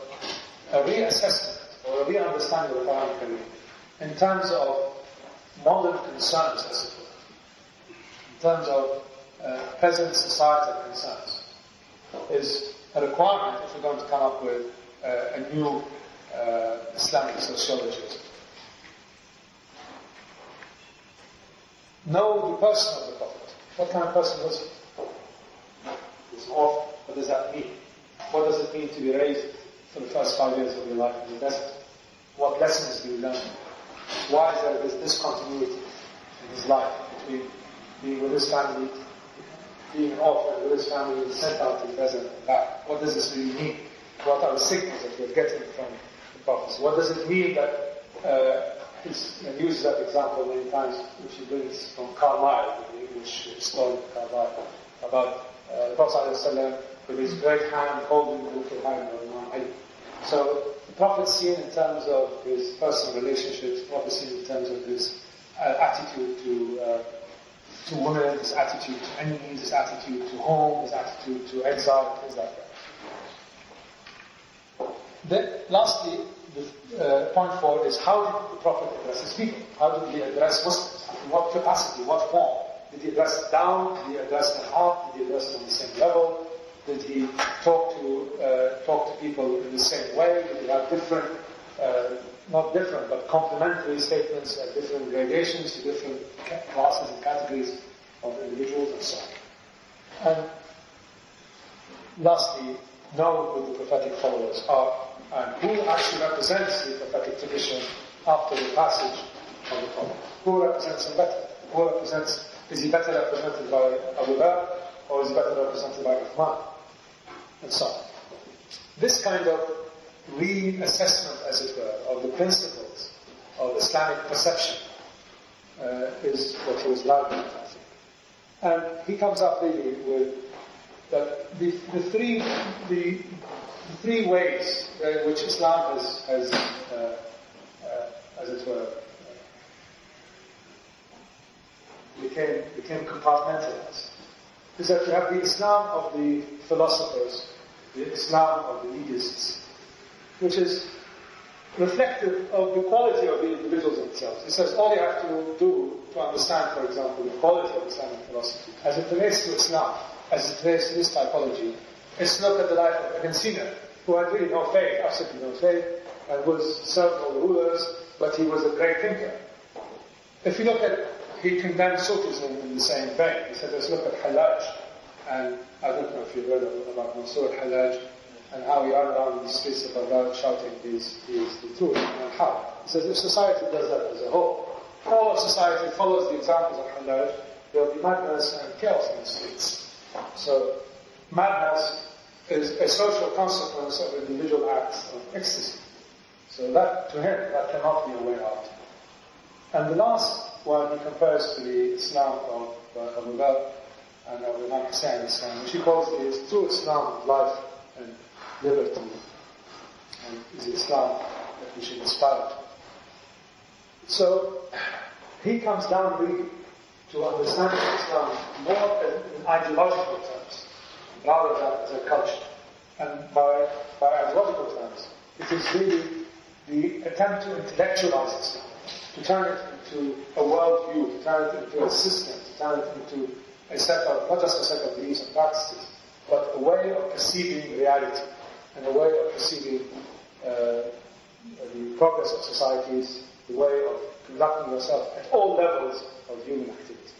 a reassessment or a re-understanding of the Quran in terms of modern concerns, as it were, in terms of present societal concerns, is a requirement if we're going to come up with a new Islamic sociology. Know the person of the Prophet. What kind of person was he? He's an orphan. What does that mean? What does it mean to be raised for the first 5 years of your life in the desert? What lessons do you learn? Why is there this discontinuity in his life between being with his family, being an orphan with his family, and sent out to the desert and back? What does this really mean? What are the signals that we're getting from the prophecy? What does it mean that he uses that example many times, which he brings from Carlyle, the English historian Carlyle, about the Prophet ﷺ with his great hand holding the little hand of Imam Ali. So the Prophet seen in terms of his personal relationships, the Prophet seen in terms of his attitude to women, his attitude to enemies, his attitude to home, his attitude to exile, things like that. Then, lastly, point 4 is, how did the Prophet address his people? How did he address Muslims? In what capacity? What form? Did he address them down? Did he address them up? Did he address them on the same level? Did he talk to people in the same way? Did he have different not different, but complementary statements at different gradations to different classes and categories of individuals and so on. And lastly, know who the prophetic followers are and who actually represents the prophetic tradition after the passage of the Prophet. Who represents him better? Is he better represented by Abu Bakr or is he better represented by Uthman? And so on. This kind of reassessment, as it were, of the principles of Islamic perception is what he was driving at, I think. And he comes up really with that the three ways in which Islam has as it were, became compartmentalized. Is that you have the Islam of the philosophers, the Islam of the elitists, which is reflective of the quality of the individuals themselves. It says all you have to do to understand, for example, the quality of Islamic philosophy, as it relates to Islam, as it relates to this typology, is to look at the life of Ibn Sina, who had really no faith, absolutely no faith, and was served all the rulers, but he was a great thinker. If you look at, he condemned Sufism in the same vein. He said, let's look at Hallaj, and I don't know if you've heard about Nasr Hallaj, and how he ran around the streets of Baghdad shouting these the truth, and how. He says, if society does that as a whole, all of society follows the examples of Hallaj, there will be madness and chaos in the streets. So, madness is a social consequence of individual acts of ecstasy. So that, to him, that cannot be a way out. And the last one he compares to the Islam of Abu Bakr and of Imam Hussain Islam, which he calls the true Islam of life and liberty, and is the Islam that we should aspire to. So, he comes down really to understand Islam more in ideological terms, rather than as a culture. And by ideological terms, it is really the attempt to intellectualize Islam, to turn it into a worldview, to turn it into a system, to turn it into a set of, not just a set of beliefs and practices, but a way of perceiving reality, and a way of perceiving the progress of societies, the way of conducting yourself at all levels of human activity.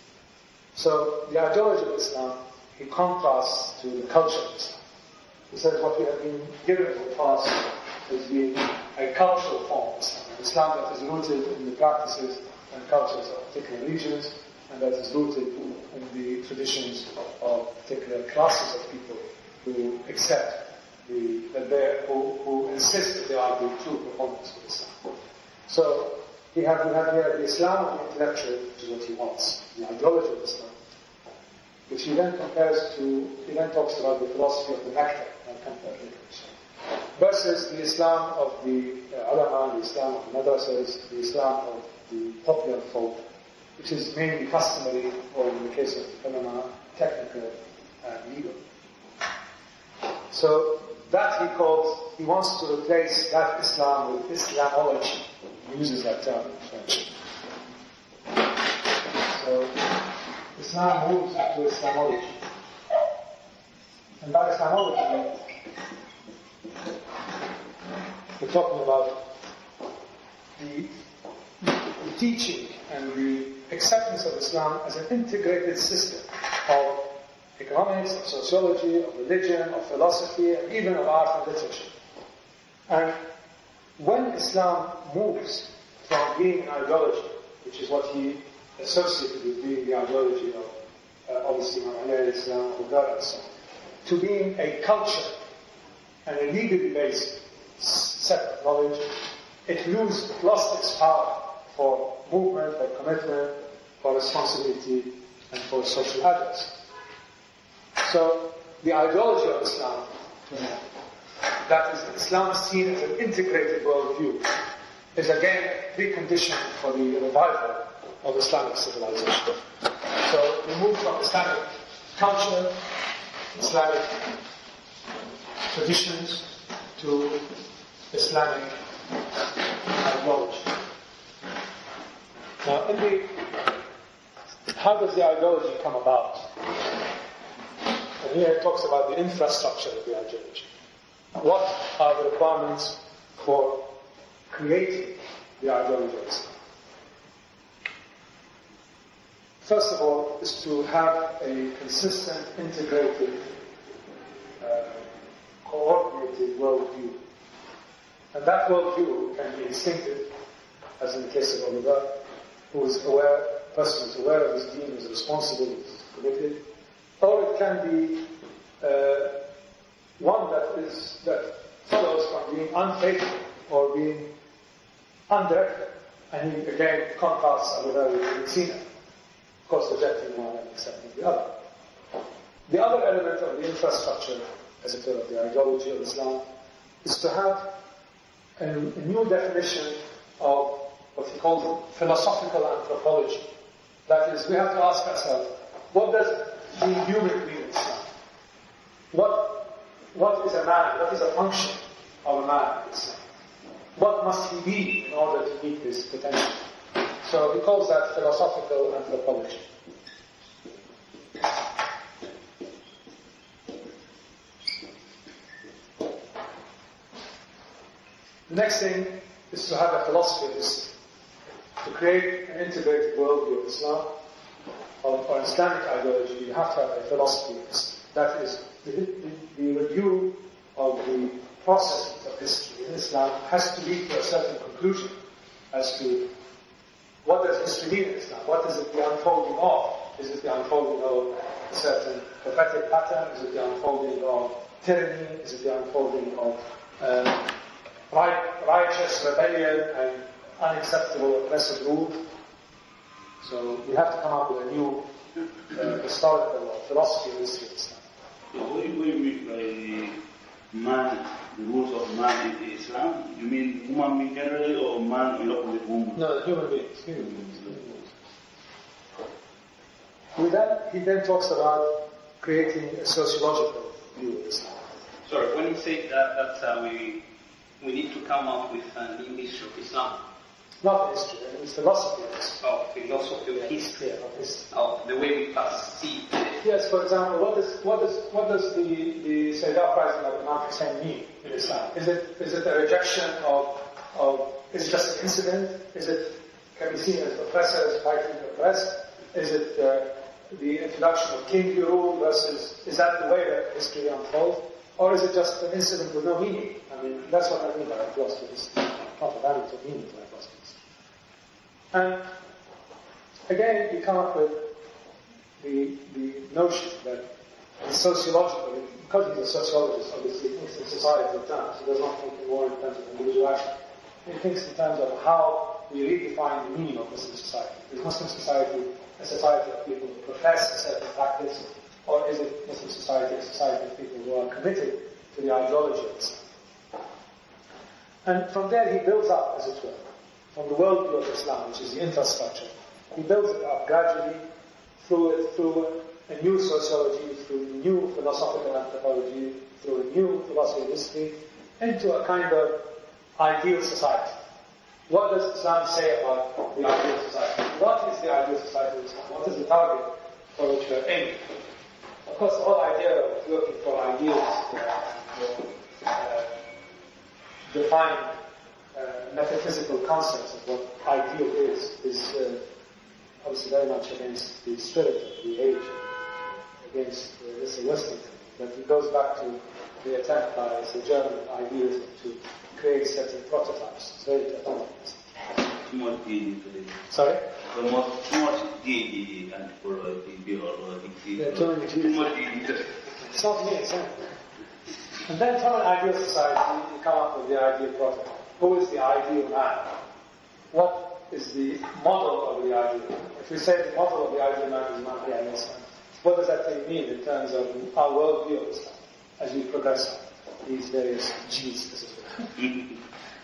So, the ideology of Islam, he contrasts to the culture of Islam. He says what we have been given in the past has been a cultural form of Islam, an Islam that is rooted in the practices and cultures of particular regions, and that is rooted in the traditions of particular classes of people who accept who insist that they are the true proponents of Islam. So, we have here the Islam of the intellectual, which is what he wants, the ideology of Islam, which he then talks about the philosophy of the nectar, and I'll come to that later. Versus the Islam of the ulama, the Islam of the madrasas, the Islam of the popular folk, which is mainly customary, or in the case of ulama, technical and legal. So that he wants to replace that Islam with Islamology. He uses that term in French. So Islam moves into Islamology. And by Islamology, we're talking about the teaching and the acceptance of Islam as an integrated system of economics, of sociology, of religion, of philosophy, and even of art and literature. And when Islam moves from being an ideology, which is what he associated with being the ideology of obviously Islam, and so on, to being a culture and a legally based set of knowledge, it lost its power for movement, for commitment, for responsibility, and for social address. So, the ideology of Islam, that is Islam seen as an integrated worldview, is again a precondition for the revival of Islamic civilization. So, we move from Islamic culture, Islamic traditions, to Islamic ideology. Now, how does the ideology come about? And here it talks about the infrastructure of the ideology. What are the requirements for creating the ideology of Islam. First of all, is to have a consistent, integrated, coordinated worldview. And that worldview can be instinctive, as in the case of Oliver, who is aware, a person who is aware of his deen, is responsible, is committed, or it can be one that follows from being unfaithful or being undirected. And he again contrasts Oliver with Ibn Sina. Of course, rejecting one and accepting the other. The other element of the infrastructure, as it were, of the ideology of Islam, is to have a new definition of what he calls philosophical anthropology. That is, we have to ask ourselves, what does being human mean in Islam? What is a man? What is a function of a man in Islam? What must he be in order to meet his potential? So he calls that philosophical anthropology. The next thing is to have a philosophy of Islam. To create an integrated worldview of Islam, or Islamic ideology, you have to have a philosophy of Islam. That is, the review of the processes of history in Islam has to lead to a certain conclusion as to what does history mean in Islam? What is it the unfolding of? Is it the unfolding of a certain prophetic pattern? Is it the unfolding of tyranny? Is it the unfolding of righteous rebellion and unacceptable oppressive rule? So we have to come up with a new historical philosophy of history in Islam. So what do you mean by man, the rules of man in Islam? You mean human being generally or man along with woman? No, human beings. He then talks about creating a sociological view of Islam. Sorry, when you say that we need to come up with a new history of Islam. Not history, it's philosophy of Islam. Oh, philosophy of history. Yeah, of history. Oh, the way we perceive it. Yes, for example, what does the say the uprising of Imam Hussein mean in Islam? Is it a rejection of is it just an incident? Can be seen as oppressors fighting the oppressed? Is it the introduction of kingly rule versus, is that the way that history unfolds? Or is it just an incident with no meaning? I mean, that's what I mean by philosophy of history. Not a value to meaning to philosophy of history. And again, you come up with the notion that the sociological, because he's a sociologist, obviously he thinks in societal terms. He does not think more in terms of individual action. He thinks in terms of how we redefine the meaning of Muslim society. Is Muslim society a society of people who profess a certain practice, or is it Muslim society a society of people who are committed to the ideology of Islam? And from there he builds up, as it were, from the worldview of Islam, which is the infrastructure, he builds it up gradually through a new sociology, through a new philosophical anthropology, through a new philosophy of history, into a kind of ideal society. What does Islam say about the ideal society? What is the ideal society of Islam? What is the target for which we are aiming? Of course, the whole idea of looking for ideals, define metaphysical concepts of what ideal is obviously very much against the spirit of the age, against this Western thing. But it goes back to the attempt by the German idealism to create certain prototypes. It's very platonic. Too much DNA today. Sorry? Too much DNA and Too much DNA. It's not me, it's him. And then from an ideal society, you come up with the ideal prototype. Who is the ideal man? What is the model of the ideal man? If we say the model of the ideal man is Mahdi alayhi salam, what does that thing mean in terms of our worldview of Islam as we progress on these various G's, as it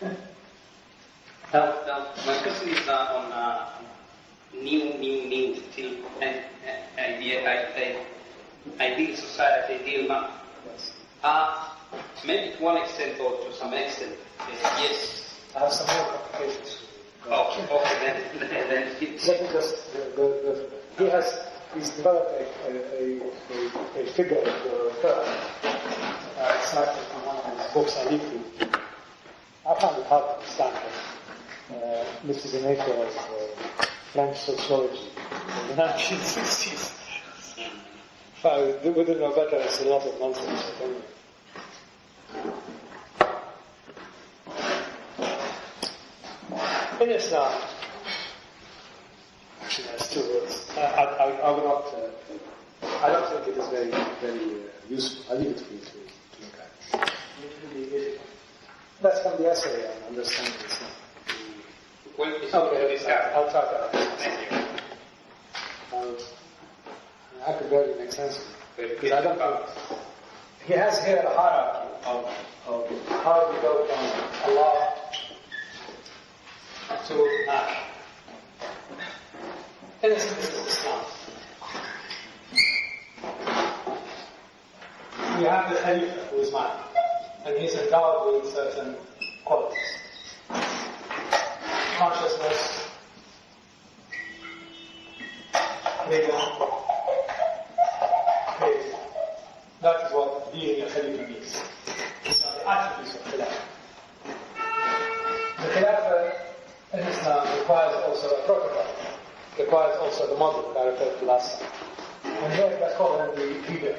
were? My question is on new still ideal society, ideal man. Yes. Maybe to one extent or to some extent, yes. I have some more complications. Okay, then Let me just he's developed a figure of the third. It's actually from one of his books I read through. I found it hard to understand, but Mr. Demeter was French sociology in the 1960s. We wouldn't know better, it's a lot of nonsense. Anyway. In Islam, actually there's two words. I would not, I don't think it is very, very useful. I'll leave it for you to look at. That's from the essay on understanding Islam. Okay, I'll try to. I could barely make sense of it. Because I don't know. He has here a hierarchy of how we go from Allah to man. And this is Islam. We have the Khalifa, who is man, and he's endowed with certain qualities. Consciousness, freedom, faith. That is what being a Khalifa means. These are the attributes of Khilafah. The Khilafah in Islam requires also a protocol, requires also the model that I referred to last time. And here let's call him the leader.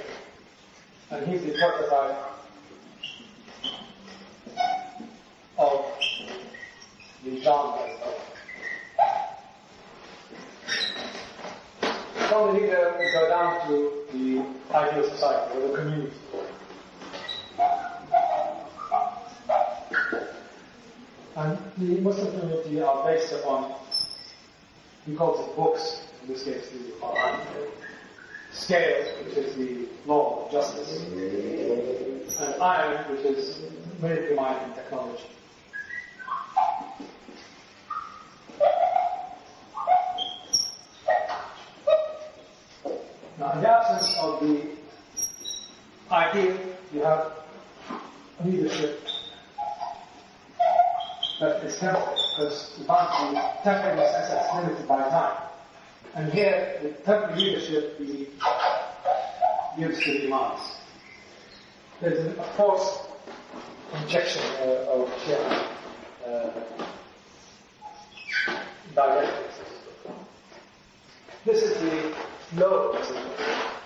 And he's the prototype of the genre. From the leader, we go down to the ideal society, or the community. And the Muslim community are based upon, he calls it books, in this case the Quran, scale, which is the law of justice, and iron, which is military might and technology. Now, in the absence of the ideal, you have leadership that is temporal, because you can't be temporal in the sense that it's limited by time. And here, the temporal leadership gives to the imams. There's a forced injection of directives. This is the flow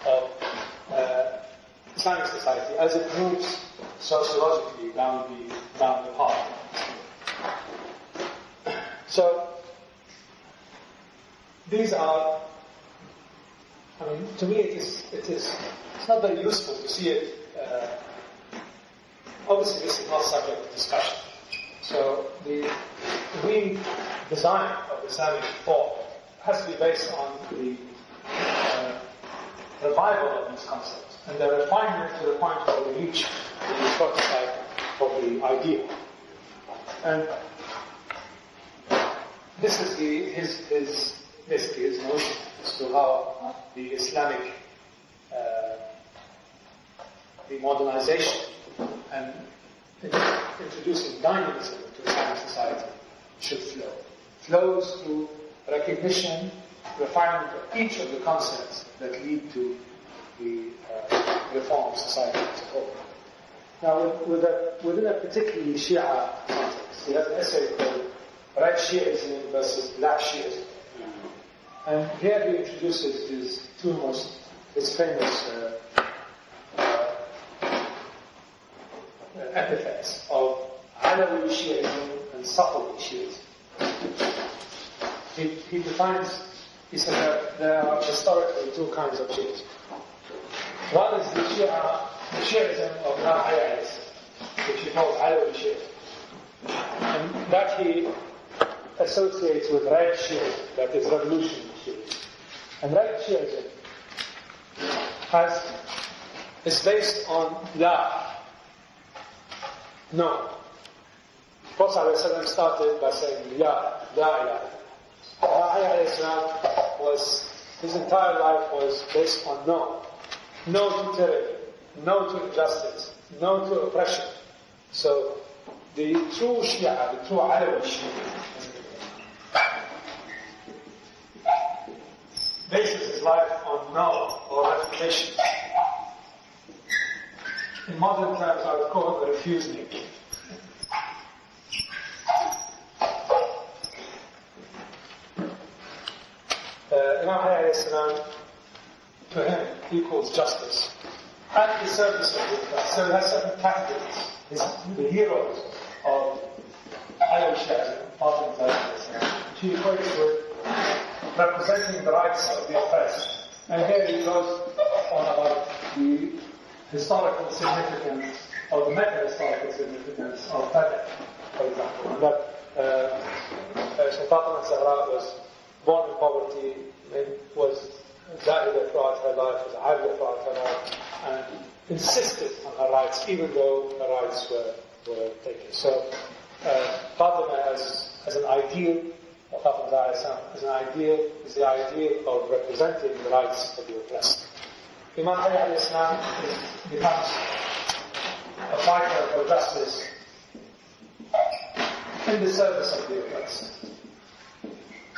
of Islamic society as it moves sociologically down the path. So these are, I mean, to me it's not very useful to see it. Obviously, this is not subject to discussion. So the redesign of Islamic thought has to be based on the revival of these concepts and their refinement to the point where we reach the prototype of the ideal. And this is his notion as to how the Islamic the modernization and introducing dynamism into Islamic society should flow. Flows through recognition, refinement of each of the concepts that lead to the reform of society as a whole. Now, within a particularly Shia context, he has an essay called Red Shiism versus Black Shiism. And here he introduces his famous epithets of Allawi Shiism and Safawi Shiism. He defines, he says that there are historically two kinds of Shiism. One is the Shiism of Nasr, which he calls Allawi Shiism. And that he associates with Red Shiism, that is revolutionary Shiism. And Red Shiism is based on La. No. Prophet ﷺ started by saying La ilaha. La ilaha was, his entire life was based on no. No to tyranny, no to injustice, no to oppression. So the true Shia, the true Alawi Shia, bases his life on no or refutation. In modern terms, I would call it a refusing. Imam Ali to him equals justice and the service of the oppressed. So he has certain categories. The heroes of Alawi Shi'ism, which he equates with representing the rights of the oppressed. And here he goes on about the historical significance, or the meta-historical significance of Fatah, for example. And that Fatima Zahra was born in poverty, was Zahida throughout her life, was Abida throughout her life, and insisted on her rights, even though her rights were taken. So Fatima as an ideal, Fatima as an ideal, is the ideal of representing the rights of the oppressed. Imam Ali al-Islam becomes a fighter for justice in the service of the oppressed.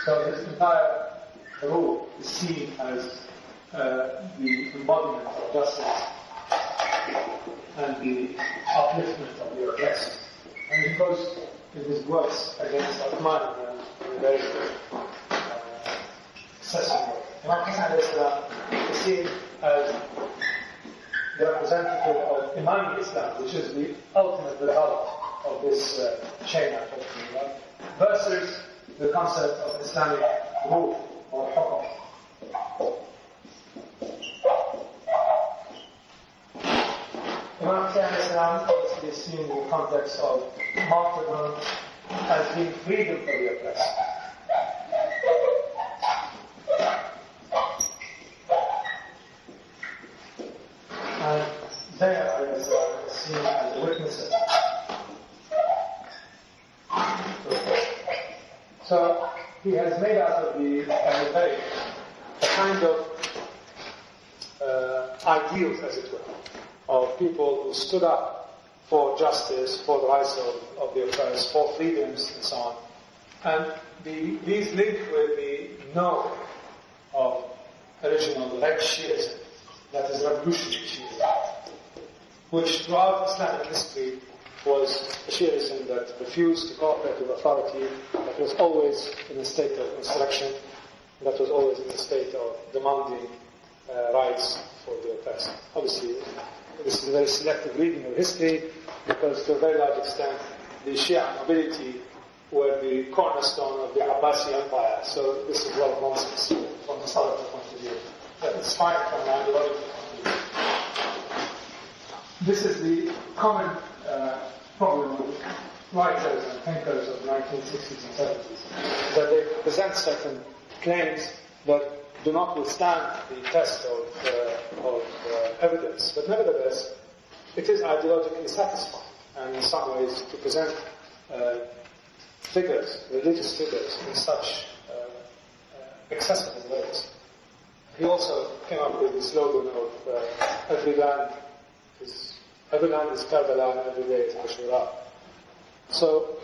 So his entire rule is seen as the embodiment of justice and the upliftment of the oppressed. And he goes in his works against Uthman in a very excessive way. Imam Hassan al-Islam is seen as the representative of Imam Islam, which is the ultimate result of this chain I'm talking about, versus the concept of Islamic rule or hukum. Imam Islam is seen in the context of martyrdom as being freedom for the oppressed. And there is seen as a witness. So he has made out of the debate a kind of ideals, as it were, of people who stood up for justice, for the rights of the oppressed, for freedoms, and so on. And these link with the know of original late Shi'ism, that is revolutionary Shi'ism, which throughout Islamic history was a Shi'ism that refused to cooperate with authority, that was always in a state of insurrection, that was always in a state of demanding rights for the oppressed. Obviously, this is a very selective reading of history, because to a very large extent, the Shia nobility were the cornerstone of the Abbasi Empire. So this is a lot of nonsense from a historical point of view. But it's fine from an ideological point of view. This is the common problem with writers and thinkers of the 1960s and 70s, that they present certain claims that do not withstand the test of evidence. But nevertheless, it is ideologically satisfying, and in some ways to present figures, religious figures, in such accessible ways. He also came up with the slogan of every land is Karbala and every day is Ashura. So